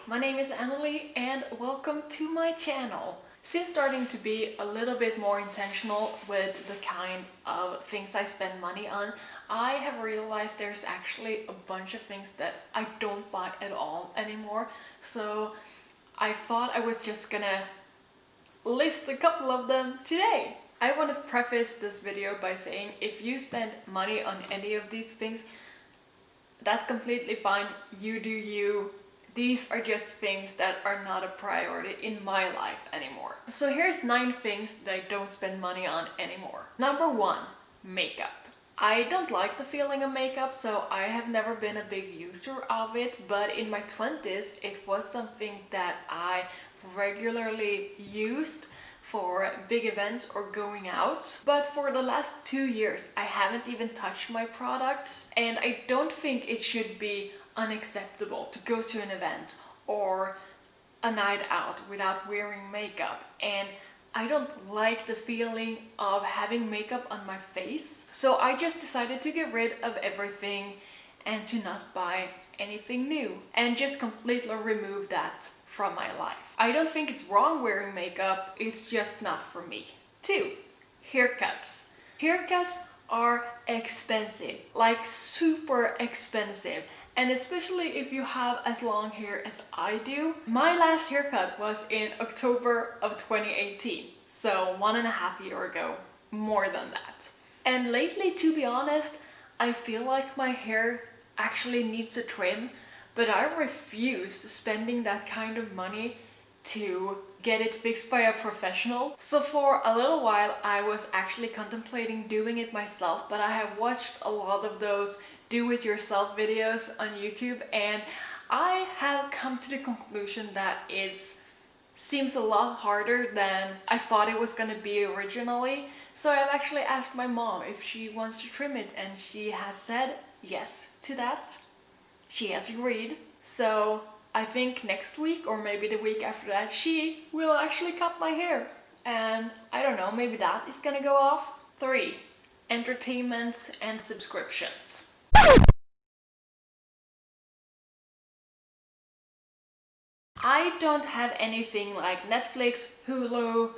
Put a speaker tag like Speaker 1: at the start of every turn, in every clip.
Speaker 1: my name is Annalie and welcome to my channel. Since starting to be a little bit more intentional with the kind of things I spend money on, I have realized there's actually a bunch of things that I don't buy at all anymore. So I thought I was just gonna list a couple of them today. I want to preface this video by saying if you spend money on any of these things, that's completely fine. You do you. These are just things that are not a priority in my life anymore. So here's 9 things that I don't spend money on anymore. Number 1, makeup. I don't like the feeling of makeup, so I have never been a big user of it, but in my 20s it was something that I regularly used for big events or going out. But for the last 2 years I haven't even touched my products, and I don't think it should be unacceptable to go to an event or a night out without wearing makeup, and I don't like the feeling of having makeup on my face. So I just decided to get rid of everything and to not buy anything new and just completely remove that from my life. I don't think it's wrong wearing makeup, it's just not for me. 2, haircuts. Haircuts are expensive, like super expensive. And especially if you have as long hair as I do. My last haircut was in October of 2018, so 1.5 years ago, more than that. And lately, to be honest, I feel like my hair actually needs a trim, but I refuse spending that kind of money to get it fixed by a professional. So for a little while I was actually contemplating doing it myself, but I have watched a lot of those do-it-yourself videos on YouTube, and I have come to the conclusion that it seems a lot harder than I thought it was gonna be originally. So I've actually asked my mom if she wants to trim it, and she has said yes to that. She has agreed. So I think next week or maybe the week after that she will actually cut my hair, and I don't know, maybe that is gonna go off. 3, entertainment and subscriptions. I don't have anything like Netflix, Hulu,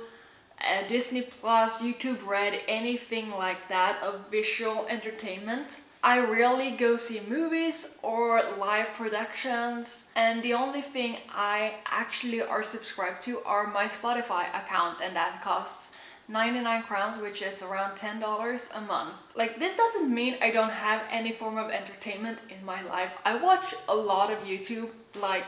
Speaker 1: Disney Plus, YouTube Red, anything like that of visual entertainment. I rarely go see movies or live productions, and the only thing I actually are subscribed to are my Spotify account, and that costs 99 crowns, which is around $10 a month. Like, this doesn't mean I don't have any form of entertainment in my life. I watch a lot of YouTube, like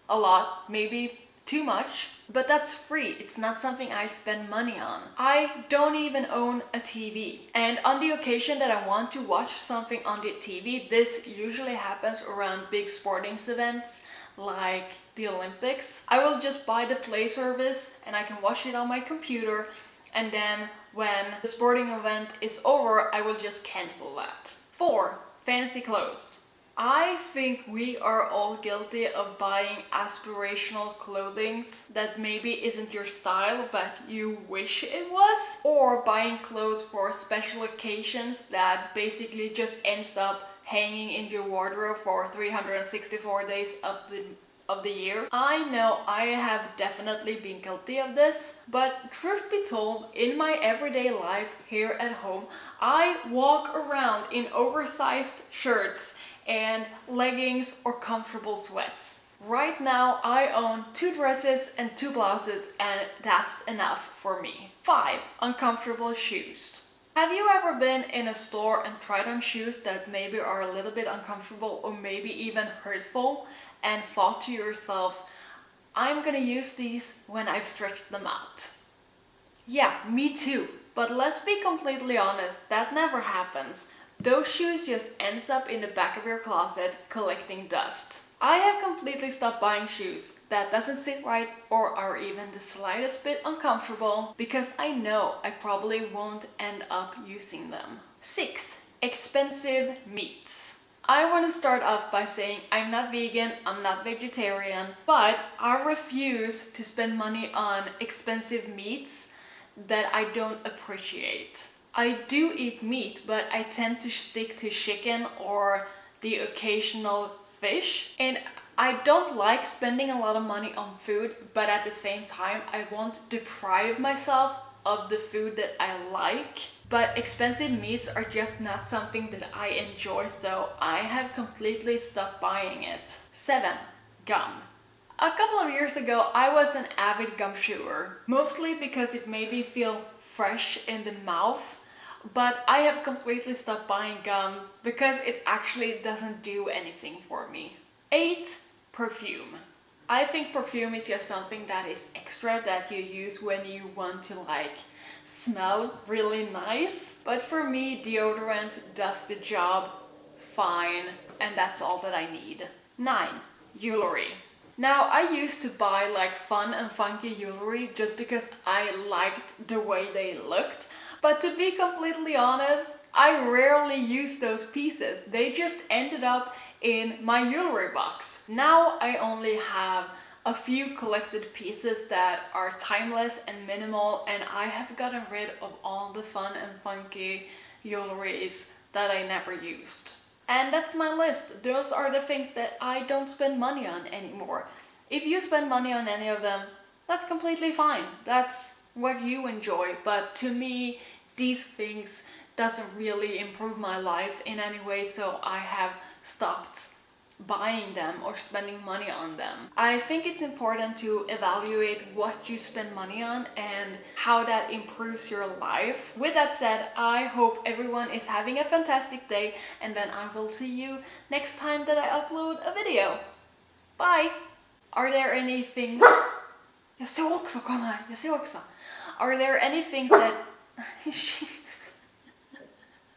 Speaker 1: a lot, maybe too much, but that's free. It's not something I spend money on. I don't even own a TV, and on the occasion that I want to watch something on the TV, this usually happens around big sporting events like the Olympics. I will just buy the Play service and I can watch it on my computer, and then when the sporting event is over I will just cancel that. 4, fancy clothes. I think we are all guilty of buying aspirational clothing that maybe isn't your style but you wish it was, or buying clothes for special occasions that basically just ends up hanging in your wardrobe for 364 days of the year. I know I have definitely been guilty of this, but truth be told, in my everyday life here at home, I walk around in oversized shirts and leggings or comfortable sweats. Right now I own 2 dresses and 2 blouses, and that's enough for me. 5, uncomfortable shoes. Have you ever been in a store and tried on shoes that maybe are a little bit uncomfortable or maybe even hurtful, and thought to yourself, I'm gonna use these when I've stretched them out? Yeah, me too. But let's be completely honest, that never happens. Those shoes just ends up in the back of your closet collecting dust. I have completely stopped buying shoes that doesn't sit right or are even the slightest bit uncomfortable, because I know I probably won't end up using them. 6, expensive meats. I want to start off by saying I'm not vegan, I'm not vegetarian, but I refuse to spend money on expensive meats that I don't appreciate. I do eat meat, but I tend to stick to chicken or the occasional fish, and I don't like spending a lot of money on food, but at the same time, I won't deprive myself of the food that I like. But expensive meats are just not something that I enjoy, so I have completely stopped buying it. 7. Gum. A couple of years ago, I was an avid gum chewer, mostly because it made me feel fresh in the mouth, but I have completely stopped buying gum because it actually doesn't do anything for me. 8. Perfume. I think perfume is just something that is extra that you use when you want to smell really nice. But for me, deodorant does the job fine, and that's all that I need. 9. Jewellery. Now, I used to buy fun and funky jewelry just because I liked the way they looked. But to be completely honest, I rarely use those pieces. They just ended up in my jewelry box. Now I only have a few collected pieces that are timeless and minimal, and I have gotten rid of all the fun and funky jewelries that I never used. And that's my list. Those are the things that I don't spend money on anymore. If you spend money on any of them, that's completely fine. That's what you enjoy. But to me, these things doesn't really improve my life in any way, so I have stopped buying them or spending money on them. I think it's important to evaluate what you spend money on and how that improves your life. With that said, I hope everyone is having a fantastic day, and then I will see you next time that I upload a video. Bye! Are there any things... Jag ser också, kom här. Jag ser också. Are there any things that...